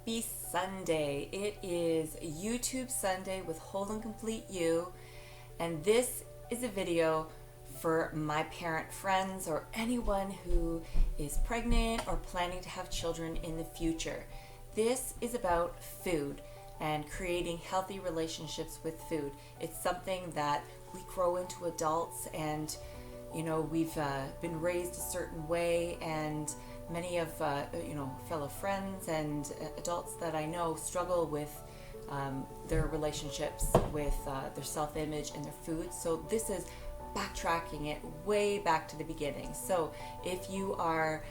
Happy Sunday. It is YouTube Sunday with Whole and Complete You, and this is a video for my parent friends or anyone who is pregnant or planning to have children in the future. This is about food and creating healthy relationships with food. It's something that we grow into adults, and we've been raised a certain way, and many of fellow friends and adults that I know struggle with their relationships with their self-image and their food. So this is backtracking it way back to the beginning. So if you are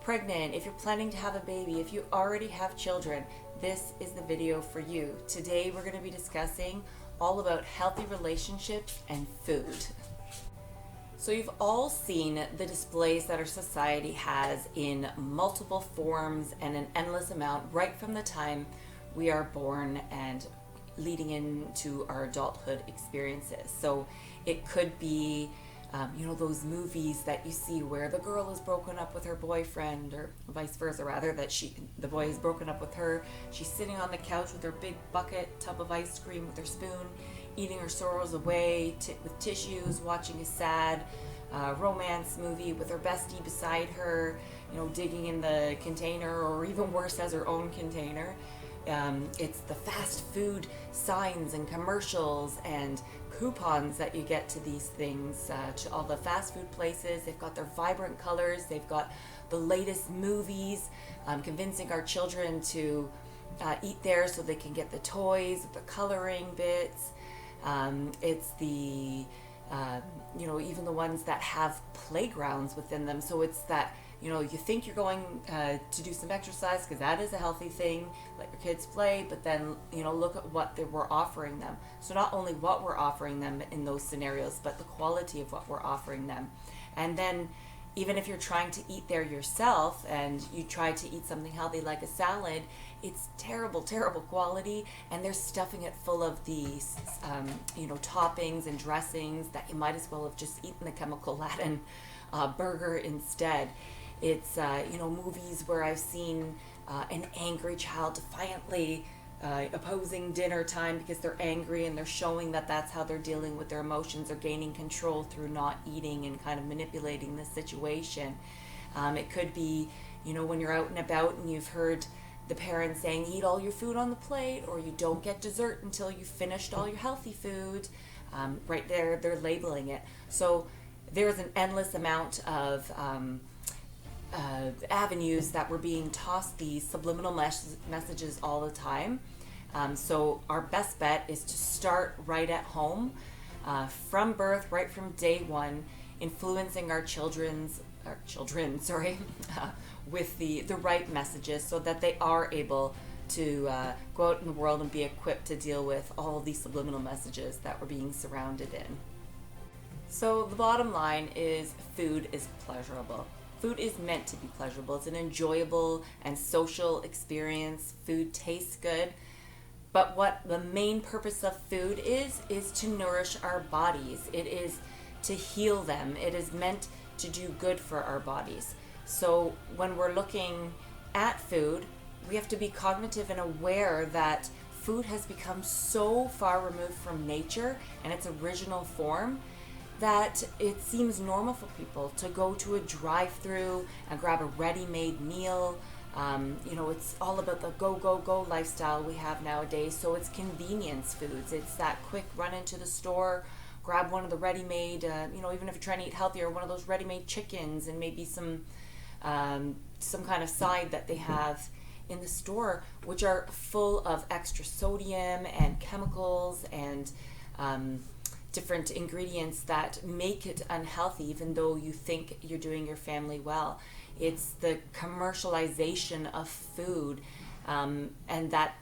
pregnant, if you're planning to have a baby, if you already have children, this is the video for you. Today we're going to be discussing all about healthy relationships and food. So you've all seen the displays that our society has in multiple forms and an endless amount right from the time we are born and leading into our adulthood experiences. So it could be those movies that you see where the girl is broken up with her boyfriend, or vice versa rather, that the boy has broken up with her. She's sitting on the couch with her big bucket tub of ice cream with her spoon, eating her sorrows away with tissues, watching a sad romance movie with her bestie beside her, digging in the container, or even worse, as her own container. It's the fast food signs and commercials and coupons that you get to these things, to all the fast food places. They've got their vibrant colors, they've got the latest movies, convincing our children to eat there so they can get the toys, the coloring bits. It's the even the ones that have playgrounds within them. So it's that, you think you're going to do some exercise because that is a healthy thing, let your kids play, but then, look at what we're offering them. So not only what we're offering them in those scenarios, but the quality of what we're offering them. And then even if you're trying to eat there yourself and you try to eat something healthy like a salad, it's terrible quality, and they're stuffing it full of these toppings and dressings that you might as well have just eaten the chemical laden burger instead. It's movies where I've seen an angry child defiantly opposing dinner time because they're angry, and they're showing that that's how they're dealing with their emotions or gaining control through not eating and kind of manipulating the situation. It could be, when you're out and about and you've heard the parents saying, eat all your food on the plate, or you don't get dessert until you've finished all your healthy food. Right there, they're labeling it. So there's an endless amount of avenues that we're being tossed these subliminal messages all the time. So our best bet is to start right at home, from birth, right from day one, influencing our children, with the right messages, so that they are able to go out in the world and be equipped to deal with all of these subliminal messages that we're being surrounded in. So the bottom line is, food is pleasurable. Food is meant to be pleasurable. It's an enjoyable and social experience. Food tastes good. But what the main purpose of food is to nourish our bodies. It is to heal them. It is meant to do good for our bodies. So when we're looking at food, we have to be cognitive and aware that food has become so far removed from nature and its original form that it seems normal for people to go to a drive-through and grab a ready-made meal. It's all about the go lifestyle we have nowadays. So it's convenience foods. It's that quick run into the store, grab one of the ready-made, even if you're trying to eat healthier, one of those ready-made chickens and maybe some kind of side that they have in the store, which are full of extra sodium and chemicals and different ingredients that make it unhealthy, even though you think you're doing your family well. It's the commercialization of food, and that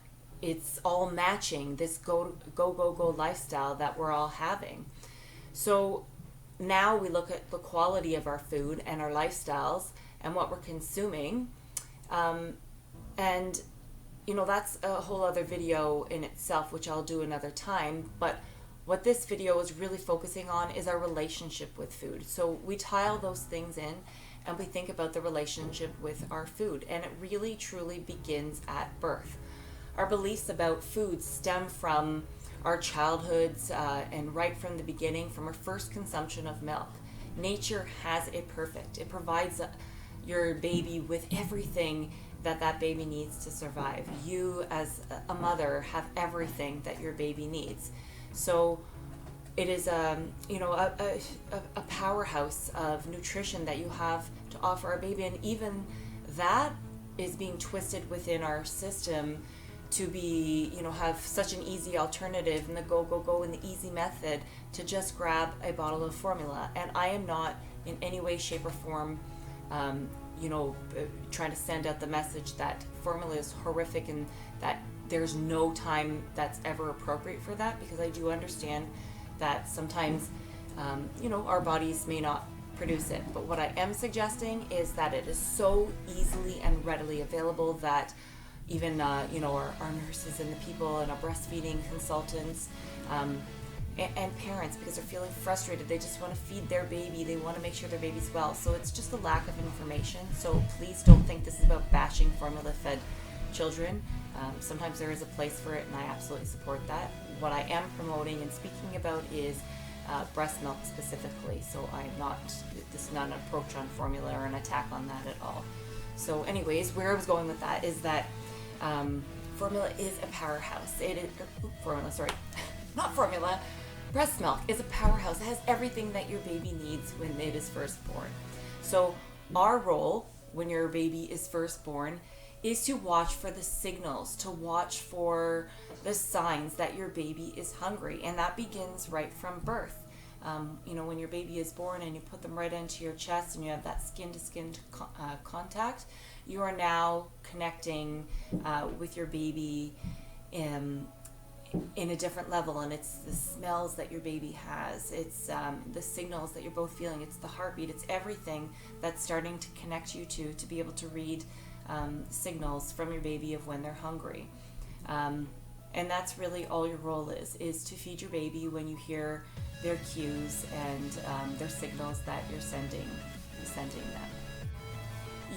it's all matching this go lifestyle that we're all having. So now we look at the quality of our food and our lifestyles and what we're consuming, and that's a whole other video in itself, which I'll do another time. But what this video is really focusing on is our relationship with food. So we tie all those things in, and we think about the relationship with our food. And it really truly begins at birth. Our beliefs about food stem from our childhoods, and right from the beginning, from our first consumption of milk. Nature has it perfect. It provides your baby with everything that baby needs to survive. You, as a mother, have everything that your baby needs. So it is a powerhouse of nutrition that you have to offer our baby, and even that is being twisted within our system to be, have such an easy alternative and the go and the easy method to just grab a bottle of formula. And I am not in any way, shape, or form trying to send out the message that formula is horrific and that there's no time that's ever appropriate for that, because I do understand that sometimes our bodies may not produce it. But what I am suggesting is that it is so easily and readily available that even our nurses and the people and our breastfeeding consultants and parents, because they're feeling frustrated, they just want to feed their baby, they want to make sure their baby's well. So it's just a lack of information. So please don't think this is about bashing formula fed children. Sometimes there is a place for it, and I absolutely support that. What I am promoting and speaking about is breast milk specifically. So this is not an approach on formula or an attack on that at all. So anyways, where I was going with that is that formula is a powerhouse. Breast milk is a powerhouse. It has everything that your baby needs when it is first born. So our role when your baby is first born is to watch for the signals, to watch for the signs that your baby is hungry. And that begins right from birth. When your baby is born and you put them right into your chest and you have that skin-to-skin contact, you are now connecting with your baby in a different level. And it's the smells that your baby has. It's the signals that you're both feeling. It's the heartbeat. It's everything that's starting to connect you to be able to read signals from your baby of when they're hungry. And that's really all your role is to feed your baby when you hear their cues and their signals that you're sending them.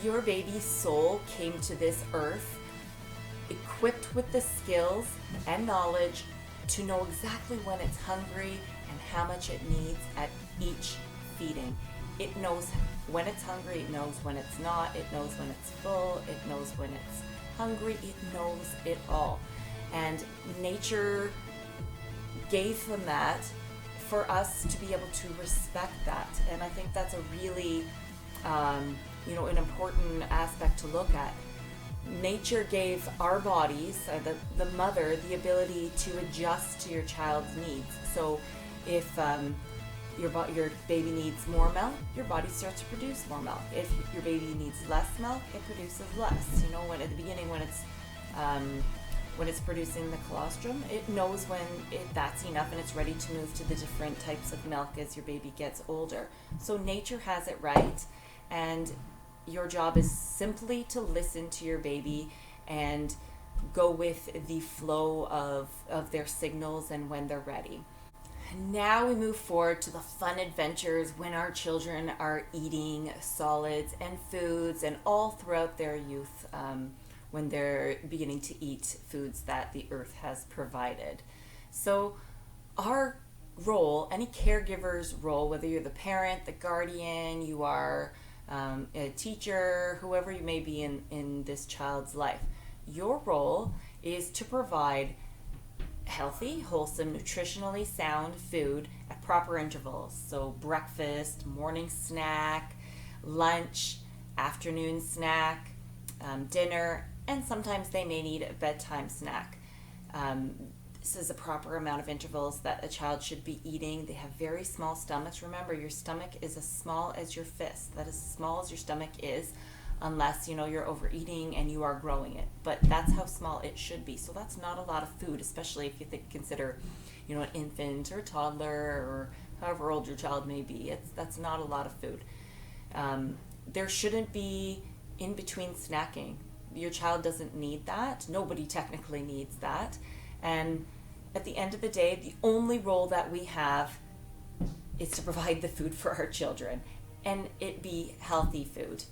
Your baby's soul came to this earth equipped with the skills and knowledge to know exactly when it's hungry and how much it needs at each feeding. It knows when it's hungry, it knows when it's not, it knows when it's full, it knows when it's hungry, it knows it all. And nature gave them that for us to be able to respect that. And I think that's a really, an important aspect to look at. Nature gave our bodies, the mother, the ability to adjust to your child's needs. So if your baby needs more milk, your body starts to produce more milk. If your baby needs less milk, it produces less. When at the beginning, when it's producing the colostrum, it knows when that's enough and it's ready to move to the different types of milk as your baby gets older. So nature has it right, and your job is simply to listen to your baby and go with the flow of their signals and when they're ready. Now we move forward to the fun adventures when our children are eating solids and foods, and all throughout their youth, when they're beginning to eat foods that the earth has provided. So our role, any caregiver's role, whether you're the parent, the guardian, you are a teacher, whoever you may be in this child's life, your role is to provide healthy, wholesome, nutritionally sound food at proper intervals. So breakfast, morning snack, lunch, afternoon snack, dinner, and sometimes they may need a bedtime snack. This is a proper amount of intervals that a child should be eating. They have very small stomachs. Remember, your stomach is as small as your fist. That is as small as your stomach is, unless you're overeating and you are growing it. But that's how small it should be. So that's not a lot of food, especially if you consider an infant or toddler or however old your child may be. That's not a lot of food. There shouldn't be in between snacking. Your child doesn't need that. Nobody technically needs that. And at the end of the day, the only role that we have is to provide the food for our children. and it be healthy food.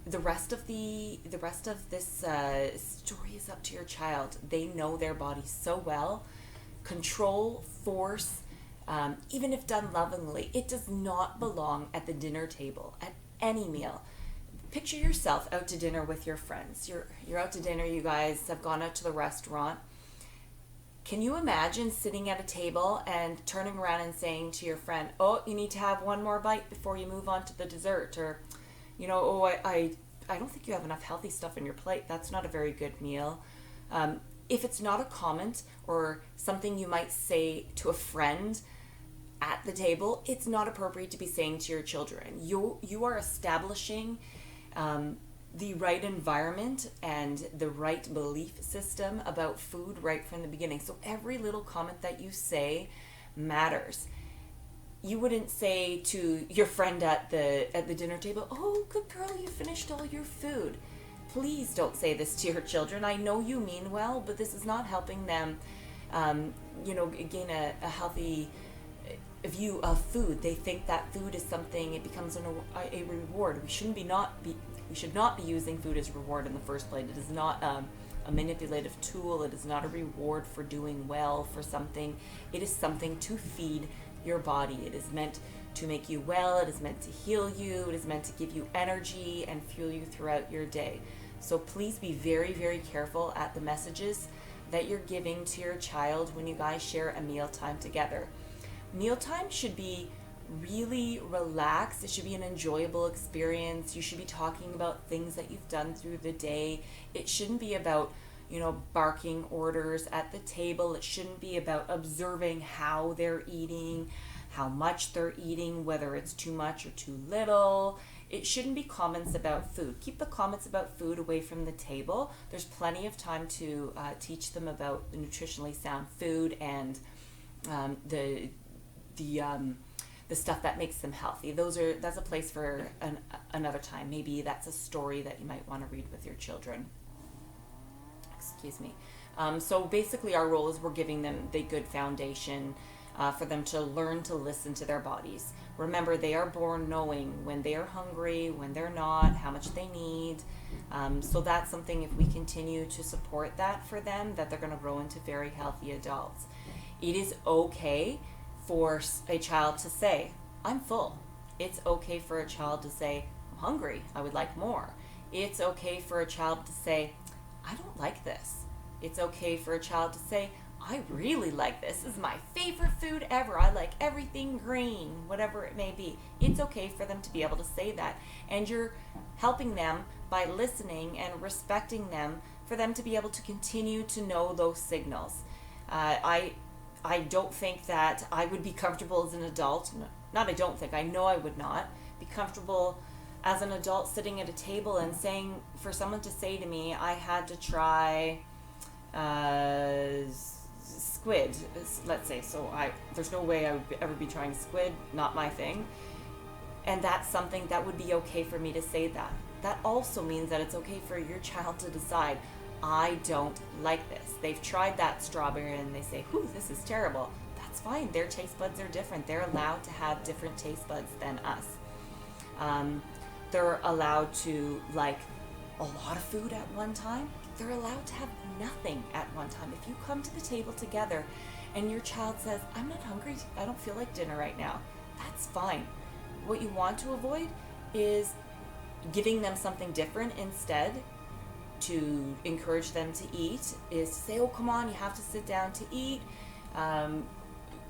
The rest of this story is up to your child. They know their body so well. Control, force, even if done lovingly, it does not belong at the dinner table at any meal. Picture yourself out to dinner with your friends. You're out to dinner. You guys have gone out to the restaurant. Can you imagine sitting at a table and turning around and saying to your friend, "Oh, you need to have one more bite before you move on to the dessert," or, "Oh, I don't think you have enough healthy stuff in your plate. That's not a very good meal." If it's not a comment or something you might say to a friend at the table, it's not appropriate to be saying to your children. You are establishing the right environment and the right belief system about food right from the beginning. So every little comment that you say matters. You wouldn't say to your friend at the dinner table, "Oh, good girl, you finished all your food." Please don't say this to your children. I know you mean well, but this is not helping them, gain a healthy view of food. They think that food is something, it becomes a reward. We should not be using food as a reward in the first place. It is not a manipulative tool. It is not a reward for doing well for something. It is something to feed your body. It is meant to make you well. It is meant to heal you. It is meant to give you energy and fuel you throughout your day. So please be very, very careful at the messages that you're giving to your child when you guys share a mealtime together. Mealtime should be really relaxed. It should be an enjoyable experience. You should be talking about things that you've done through the day. It shouldn't be about, barking orders at the table. It shouldn't be about observing how they're eating, how much they're eating, whether it's too much or too little. It shouldn't be comments about food. Keep the comments about food away from the table. There's plenty of time to teach them about the nutritionally sound food and the stuff that makes them healthy. That's a place for another time. Maybe that's a story that you might want to read with your children. Excuse me. So basically our role is we're giving them the good foundation for them to learn to listen to their bodies. Remember, they are born knowing when they are hungry, when they're not, how much they need. So that's something, if we continue to support that for them, that they're going to grow into very healthy adults. It is okay for a child to say, "I'm full." It's okay for a child to say, "I'm hungry, I would like more." It's okay for a child to say, "I don't like this." It's okay for a child to say, "I really like this. This is my favorite food ever. I like everything green," whatever it may be. It's okay for them to be able to say that. And you're helping them by listening and respecting them for them to be able to continue to know those signals. I don't think that I would be comfortable as an adult. I don't think, I know I would not be comfortable as an adult sitting at a table and saying, for someone to say to me, I had to try squid, let's say. So there's no way I would ever be trying squid, not my thing. And that's something that would be okay for me to say that. That also means that it's okay for your child to decide, I don't like this. They've tried that strawberry and they say, "Whew, this is terrible." That's fine. Their taste buds are different. They're allowed to have different taste buds than us. They're allowed to like a lot of food at one time. They're allowed to have nothing at one time. If you come to the table together and your child says, "I'm not hungry, I don't feel like dinner right now," that's fine. What you want to avoid is giving them something different instead to encourage them to eat, is to say, "Oh, come on, you have to sit down to eat,"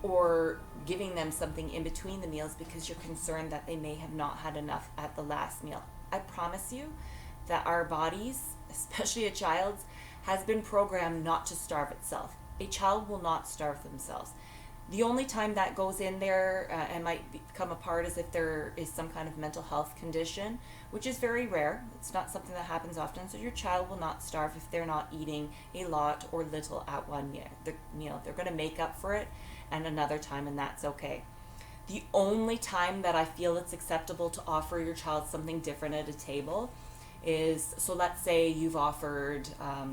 or giving them something in between the meals because you're concerned that they may have not had enough at the last meal. I promise you that our bodies, especially a child's, has been programmed not to starve itself. A child will not starve themselves. The only time that goes in there and might become a part is if there is some kind of mental health condition, which is very rare. It's not something that happens often. So your child will not starve if they're not eating a lot or little at one meal. They're going to make up for it at another time, and that's okay. The only time that I feel it's acceptable to offer your child something different at a table is, so let's say you've offered, a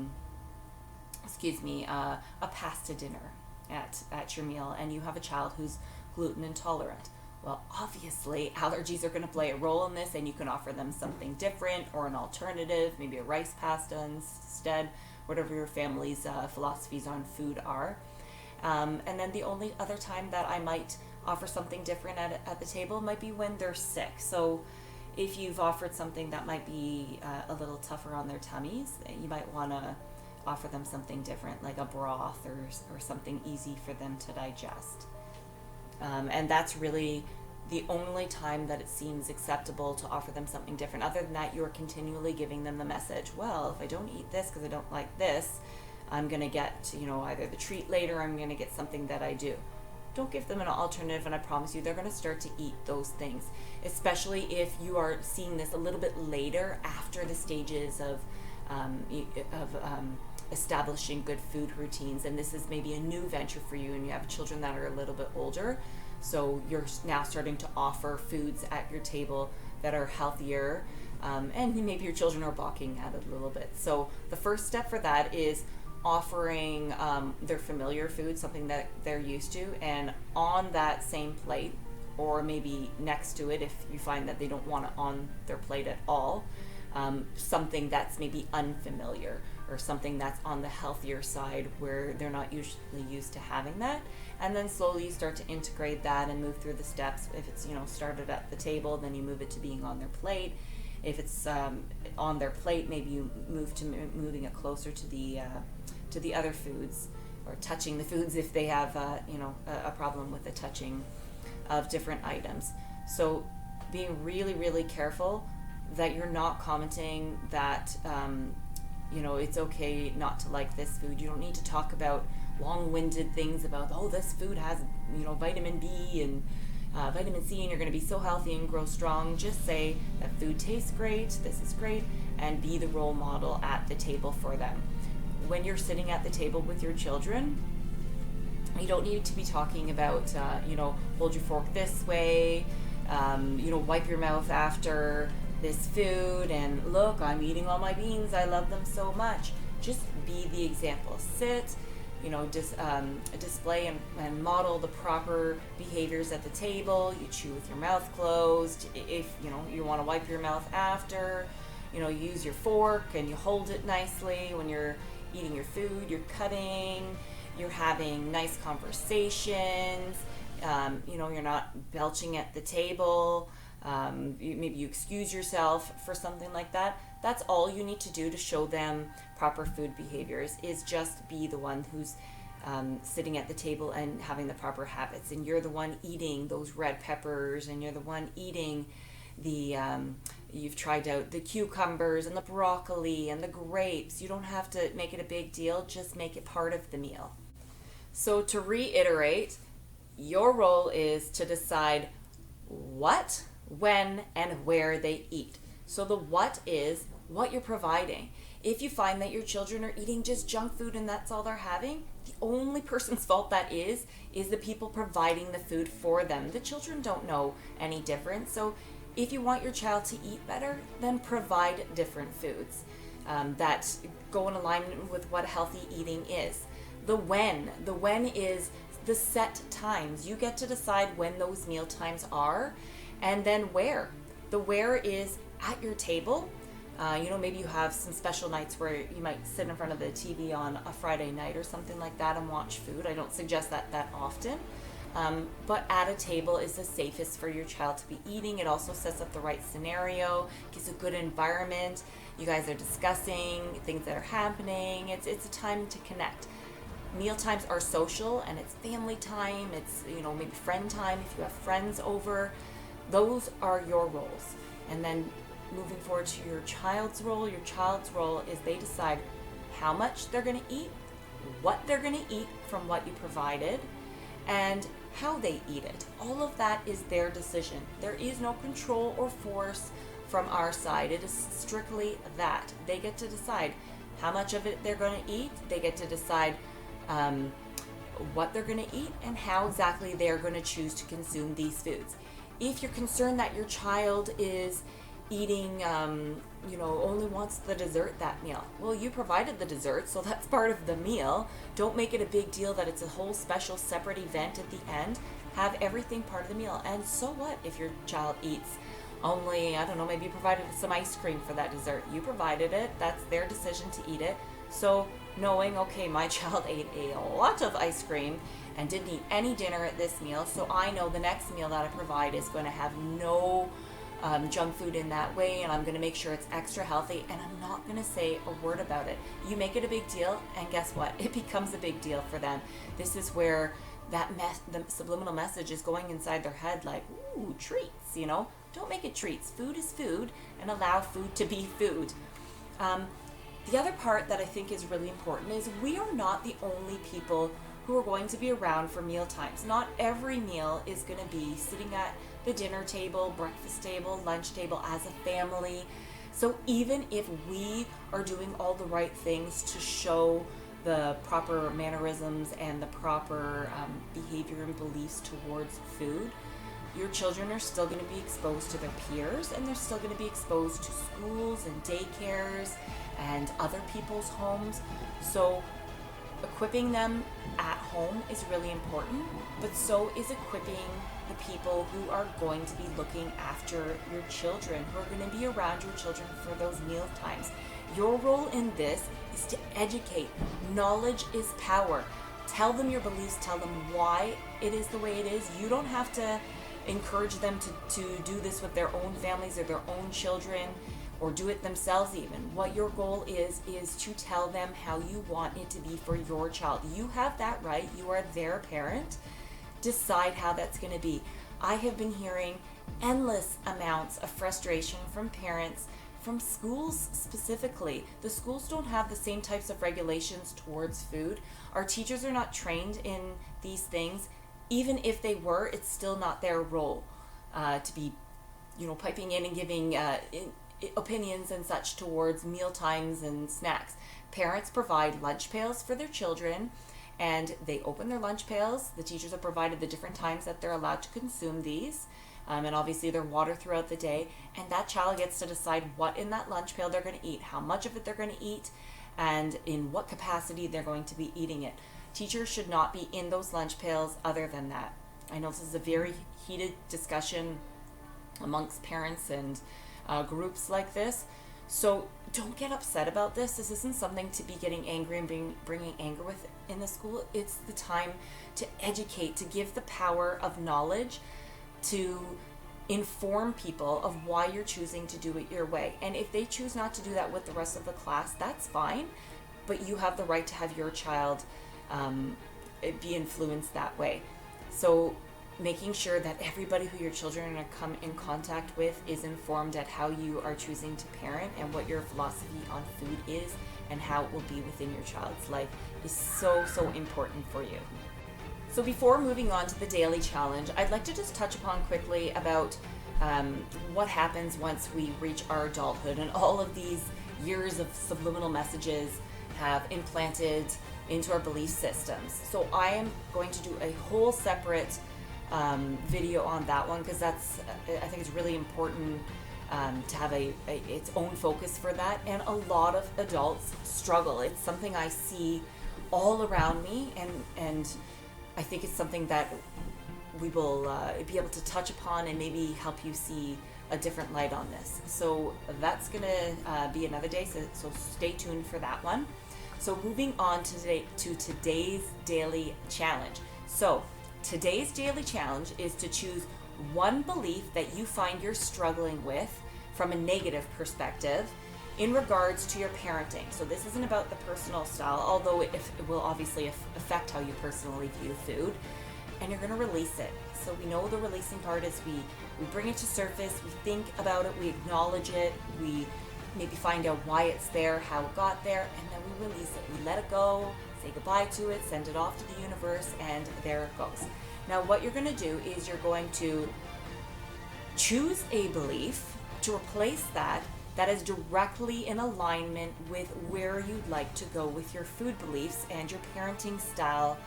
pasta dinner at your meal, and you have a child who's gluten intolerant. Well, obviously, allergies are going to play a role in this, and you can offer them something different or an alternative, maybe a rice pasta instead, whatever your family's philosophies on food are. And then the only other time that I might offer something different at the table might be when they're sick. So if you've offered something that might be a little tougher on their tummies, you might want to offer them something different, like a broth or something easy for them to digest. And that's really the only time that it seems acceptable to offer them something different. Other than that, you're continually giving them the message, well, if I don't eat this because I don't like this, I'm going to get, either the treat later, or I'm going to get something that I do. Don't give them an alternative, and I promise you they're going to start to eat those things, especially if you are seeing this a little bit later after the stages of establishing good food routines, and this is maybe a new venture for you and you have children that are a little bit older, so you're now starting to offer foods at your table that are healthier, and maybe your children are balking at it a little bit. So the first step for that is offering their familiar food, something that they're used to, and on that same plate, or maybe next to it if you find that they don't want it on their plate at all, something that's maybe unfamiliar or something that's on the healthier side where they're not usually used to having that. And then slowly you start to integrate that and move through the steps. If it's started at the table, then you move it to being on their plate. If it's on their plate, maybe you move to moving it closer to the other foods, or touching the foods if they have a problem with the touching of different items. So being really, really careful that you're not commenting that it's okay not to like this food. You don't need to talk about long-winded things about, this food has vitamin B and vitamin C and you're going to be so healthy and grow strong. Just say that food tastes great, this is great, and be the role model at the table for them. When you're sitting at the table with your children, you don't need to be talking about hold your fork this way, wipe your mouth after this food, and look, I'm eating all my beans, I love them so much. Just be the example. Sit, display and model the proper behaviors at the table. You chew with your mouth closed. If you want to wipe your mouth after, use your fork and you hold it nicely. When you're eating your food, you're cutting, you're having nice conversations, you're not belching at the table. Maybe you excuse yourself for something like that. That's all you need to do to show them proper food behaviors, is just be the one who's sitting at the table and having the proper habits. And you're the one eating those red peppers, and you're the one eating you've tried out the cucumbers and the broccoli and the grapes. You don't have to make it a big deal, just make it part of the meal. So to reiterate, your role is to decide what, when, and where they eat. So the what is what you're providing. If you find that your children are eating just junk food and that's all they're having, the only person's fault that is the people providing the food for them. The children don't know any different. So if you want your child to eat better, then provide different foods that go in alignment with what healthy eating is. The when is the set times. You get to decide when those meal times are, and then where. The where is at your table. Maybe you have some special nights where you might sit in front of the TV on a Friday night or something like that and watch food. I don't suggest that often. But at a table is the safest for your child to be eating. It also sets up the right scenario, gives a good environment. You guys are discussing things that are happening. It's a time to connect. Meal times are social, and it's family time. It's maybe friend time if you have friends over. Those are your roles. And then moving forward to your child's role is they decide how much they're going to eat, what they're going to eat from what you provided, and how they eat it. All of that is their decision. There is no control or force from our side. It is strictly that. They get to decide how much of it they're going to eat. They get to decide what they're going to eat and how exactly they're going to choose to consume these foods. If you're concerned that your child is eating, only wants the dessert that meal, well, you provided the dessert, so that's part of the meal. Don't make it a big deal that it's a whole special separate event at the end. Have everything part of the meal. And so what if your child eats only, I don't know, maybe you provided some ice cream for that dessert. You provided it. That's their decision to eat it. So knowing, okay, my child ate a lot of ice cream and didn't eat any dinner at this meal, so I know the next meal that I provide is going to have no junk food in that way, and I'm going to make sure it's extra healthy, and I'm not going to say a word about it. You make it a big deal, and guess what? It becomes a big deal for them. This is where the subliminal message is going inside their head, like, ooh, treats, you know? Don't make it treats. Food is food, and allow food to be food. The other part that I think is really important is we are not the only people who are going to be around for meal times. Not every meal is going to be sitting at the dinner table, breakfast table, lunch table as a family. So even if we are doing all the right things to show the proper mannerisms and the proper behavior and beliefs towards food, your children are still going to be exposed to their peers, and they're still going to be exposed to schools and daycares and other people's homes. So equipping them at home is really important, but so is equipping the people who are going to be looking after your children, who are going to be around your children for those meal times. Your role in this is to educate. Knowledge is power. Tell them your beliefs, tell them why it is the way it is. You don't have to encourage them to do this with their own families or their own children, or do it themselves even. What your goal is to tell them how you want it to be for your child. You have that right. You are their parent. Decide how that's going to be. I have been hearing endless amounts of frustration from parents, from schools specifically. The schools don't have the same types of regulations towards food. Our teachers are not trained in these things. Even if they were, it's still not their role to be, piping in and giving opinions and such towards meal times and snacks. Parents provide lunch pails for their children, and they open their lunch pails. The teachers have provided the different times that they're allowed to consume these, and obviously their water throughout the day, and that child gets to decide what in that lunch pail they're going to eat, how much of it they're going to eat, and in what capacity they're going to be eating it. Teachers should not be in those lunch pails other than that. I know this is a very heated discussion amongst parents and groups like this. So don't get upset about this. This isn't something to be getting angry and bringing anger with in the school. It's the time to educate, to give the power of knowledge, to inform people of why you're choosing to do it your way. And if they choose not to do that with the rest of the class, that's fine. But you have the right to have your child be influenced that way. So making sure that everybody who your children are going to come in contact with is informed at how you are choosing to parent and what your philosophy on food is and how it will be within your child's life is so important for you. So before moving on to the daily challenge, I'd like to just touch upon quickly about what happens once we reach our adulthood and all of these years of subliminal messages have implanted into our belief systems. So I am going to do a whole separate video on that one, because I think it's really important to have its own focus for that. And a lot of adults struggle. It's something I see all around me, and I think it's something that we will be able to touch upon and maybe help you see a different light on this. So that's gonna be another day, so stay tuned for that one. So moving on to today's daily challenge. So today's daily challenge is to choose one belief that you find you're struggling with from a negative perspective in regards to your parenting. So this isn't about the personal style, although it will obviously affect how you personally view food, and you're going to release it. So we know the releasing part is we bring it to surface, we think about it, we acknowledge it, we maybe find out why it's there, how it got there, and then we release it. We let it go, say goodbye to it, send it off to the universe, and there it goes. Now what you're going to do is you're going to choose a belief to replace that is directly in alignment with where you'd like to go with your food beliefs and your parenting style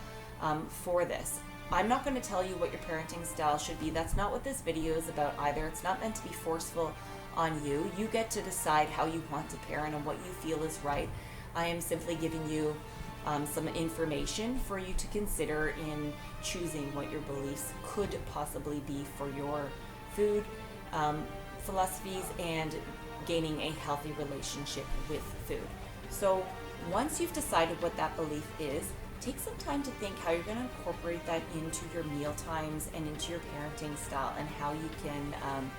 for this. I'm not going to tell you what your parenting style should be. That's not what this video is about either. It's not meant to be forceful on you. You get to decide how you want to parent and what you feel is right. I am simply giving you some information for you to consider in choosing what your beliefs could possibly be for your food philosophies and gaining a healthy relationship with food. So once you've decided what that belief is, take some time to think how you're going to incorporate that into your meal times and into your parenting style, and how you can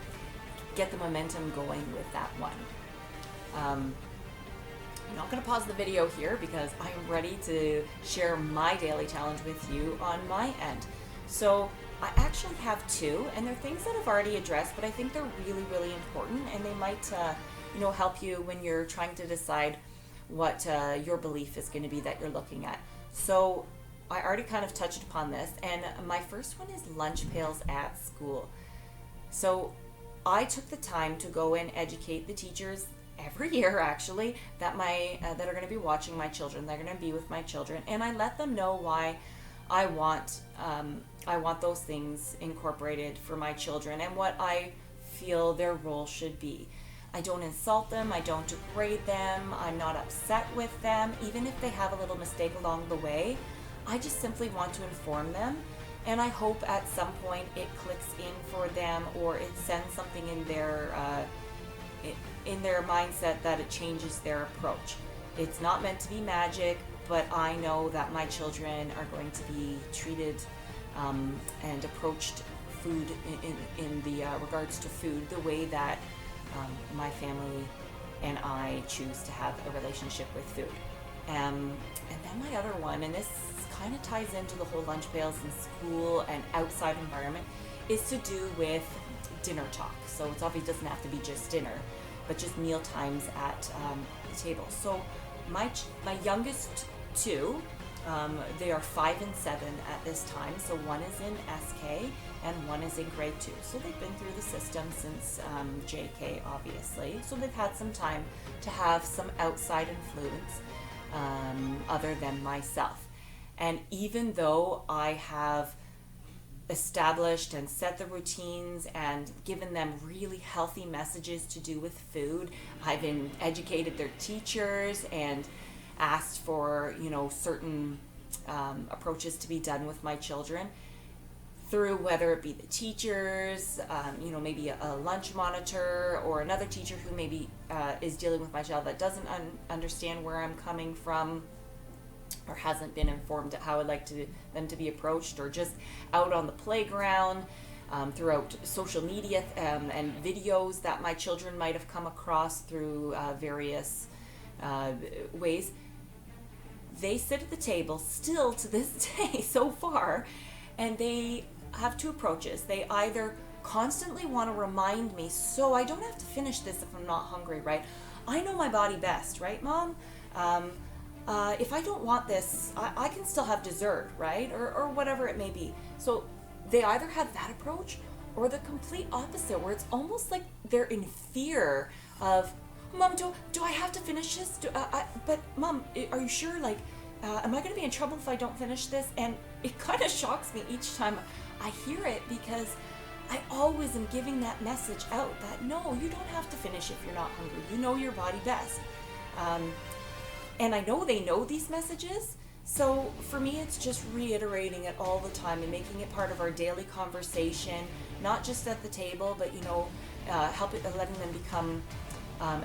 get the momentum going with that one. I'm not going to pause the video here because I'm ready to share my daily challenge with you on my end. So I actually have two, and they're things that I've already addressed, but I think they're really, really important, and they might help you when you're trying to decide what your belief is going to be that you're looking at. So I already kind of touched upon this, and my first one is lunch pails at school. So I took the time to go and educate the teachers every year, actually, that that are going to be watching my children, they're going to be with my children, and I let them know why I want those things incorporated for my children and what I feel their role should be. I don't insult them, I don't degrade them, I'm not upset with them, even if they have a little mistake along the way. I just simply want to inform them, and I hope at some point it clicks in for them, or it sends something in their mindset that it changes their approach. It's not meant to be magic, but I know that my children are going to be treated and approached food in the regards to food the way that my family and I choose to have a relationship with food. And then my other one, and this kind of ties into the whole lunch pails in school and outside environment, is to do with dinner talk. So it obviously doesn't have to be just dinner, but just meal times at the table. So my youngest two, they are 5 and 7 at this time. So one is in SK and one is in grade 2. So they've been through the system since JK, obviously. So they've had some time to have some outside influence other than myself. And even though I have established and set the routines and given them really healthy messages to do with food, I've educated their teachers and asked for certain approaches to be done with my children through whether it be the teachers, maybe a lunch monitor, or another teacher who maybe is dealing with my child that doesn't understand where I'm coming from or hasn't been informed how I'd like them to be approached, or just out on the playground, throughout social media and videos that my children might have come across through various ways. They sit at the table still to this day so far, and they have two approaches. They either constantly want to remind me so I don't have to finish this if I'm not hungry, right? I know my body best, right, Mom? If I don't want this, I can still have dessert, right? Or whatever it may be. So they either have that approach or the complete opposite, where it's almost like they're in fear of, Mom, do I have to finish this? But Mom, are you sure? Like, am I going to be in trouble if I don't finish this? And it kind of shocks me each time I hear it, because I always am giving that message out that no, you don't have to finish if you're not hungry. You know your body best. And I know they know these messages. So for me, it's just reiterating it all the time and making it part of our daily conversation, not just at the table, but letting them become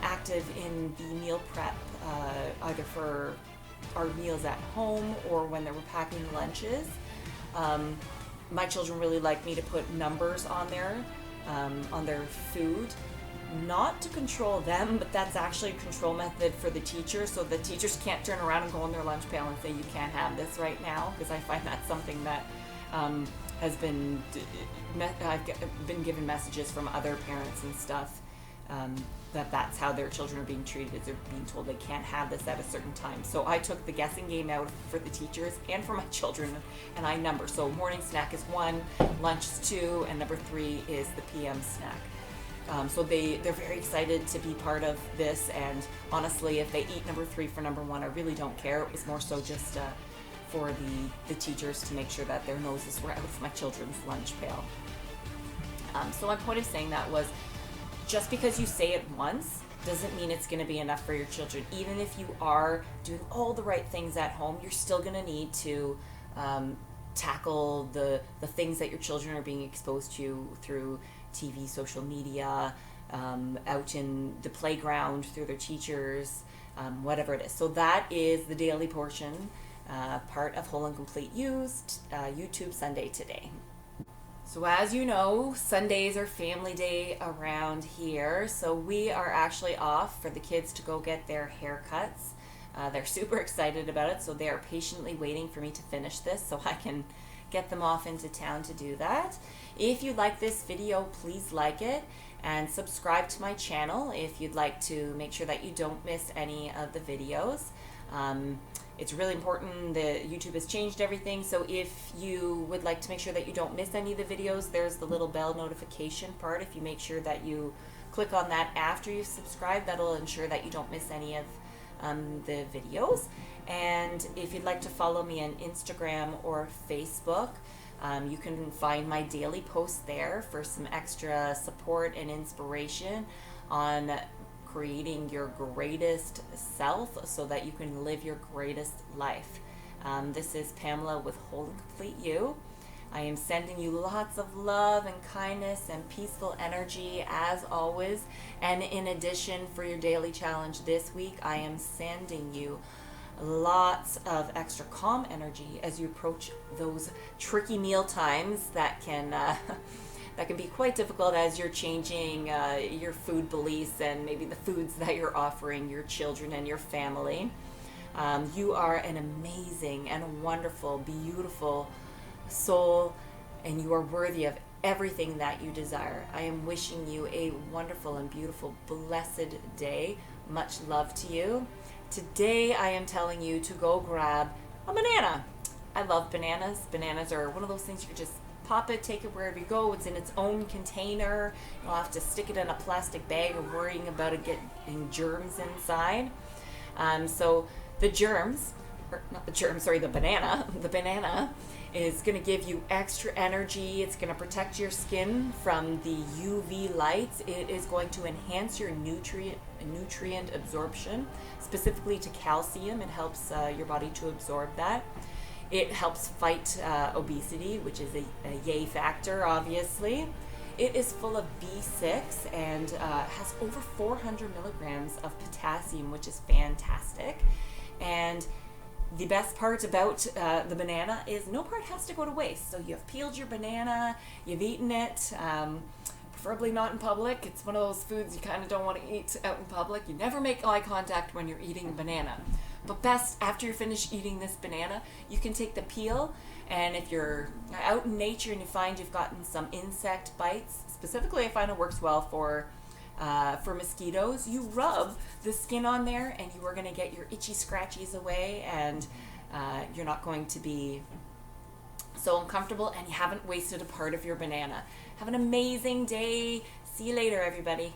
active in the meal prep, either for our meals at home or when they were packing lunches. My children really like me to put numbers on their food, not to control them, but that's actually a control method for the teachers, so the teachers can't turn around and go on their lunch pail and say you can't have this right now, because I find that's something that has been I've been given messages from other parents and stuff, that's how their children are being treated, is they're being told they can't have this at a certain time. So I took the guessing game out for the teachers and for my children, and I number. So morning snack is 1, lunch is 2, and number 3 is the PM snack. So they're very excited to be part of this, and honestly, if they eat number 3 for number 1, I really don't care. It was more so just for the teachers to make sure that their noses were out of my children's lunch pail. So my point of saying that was, just because you say it once doesn't mean it's going to be enough for your children. Even if you are doing all the right things at home, you're still going to need to tackle the things that your children are being exposed to through TV, social media, out in the playground, through their teachers, whatever it is. So that is the daily portion, part of Whole and Complete You's YouTube Sunday today. So as you know, Sundays are family day around here. So we are actually off for the kids to go get their haircuts. They're super excited about it, so they are patiently waiting for me to finish this so I can get them off into town to do that. If you like this video, please like it and subscribe to my channel if you'd like to make sure that you don't miss any of the videos. It's really important that YouTube has changed everything, so if you would like to make sure that you don't miss any of the videos, there's the little bell notification part. If you make sure that you click on that after you've subscribed, that'll ensure that you don't miss any of the videos. And if you'd like to follow me on Instagram or Facebook, you can find my daily posts there for some extra support and inspiration on creating your greatest self so that you can live your greatest life. This is Pamela with Whole and Complete You. I am sending you lots of love and kindness and peaceful energy as always. And in addition, for your daily challenge this week, I am sending you lots of extra calm energy as you approach those tricky meal times that can be quite difficult as you're changing your food beliefs and maybe the foods that you're offering your children and your family. You are an amazing and wonderful, beautiful soul, and you are worthy of everything that you desire. I am wishing you a wonderful and beautiful, blessed day. Much love to you. Today I am telling you to go grab a banana. I love bananas. Bananas are one of those things you can just pop it, take it wherever you go. It's in its own container. You don't have to stick it in a plastic bag or worrying about it getting germs inside. So the banana. The banana is going to give you extra energy. It's going to protect your skin from the UV lights. It is going to enhance your nutrient absorption, specifically to calcium. It helps your body to absorb that. It helps fight obesity, which is a yay factor, obviously. It is full of B6 and has over 400 milligrams of potassium, which is fantastic. And the best part about the banana is no part has to go to waste. So you've peeled your banana, you've eaten it, preferably not in public. It's one of those foods you kind of don't want to eat out in public. You never make eye contact when you're eating a banana. But best, after you're finished eating this banana, you can take the peel, and if you're out in nature and you find you've gotten some insect bites, specifically I find it works well for mosquitoes, you rub the skin on there and you are going to get your itchy scratchies away, and you're not going to be so uncomfortable, and you haven't wasted a part of your banana. Have an amazing day. See you later, everybody.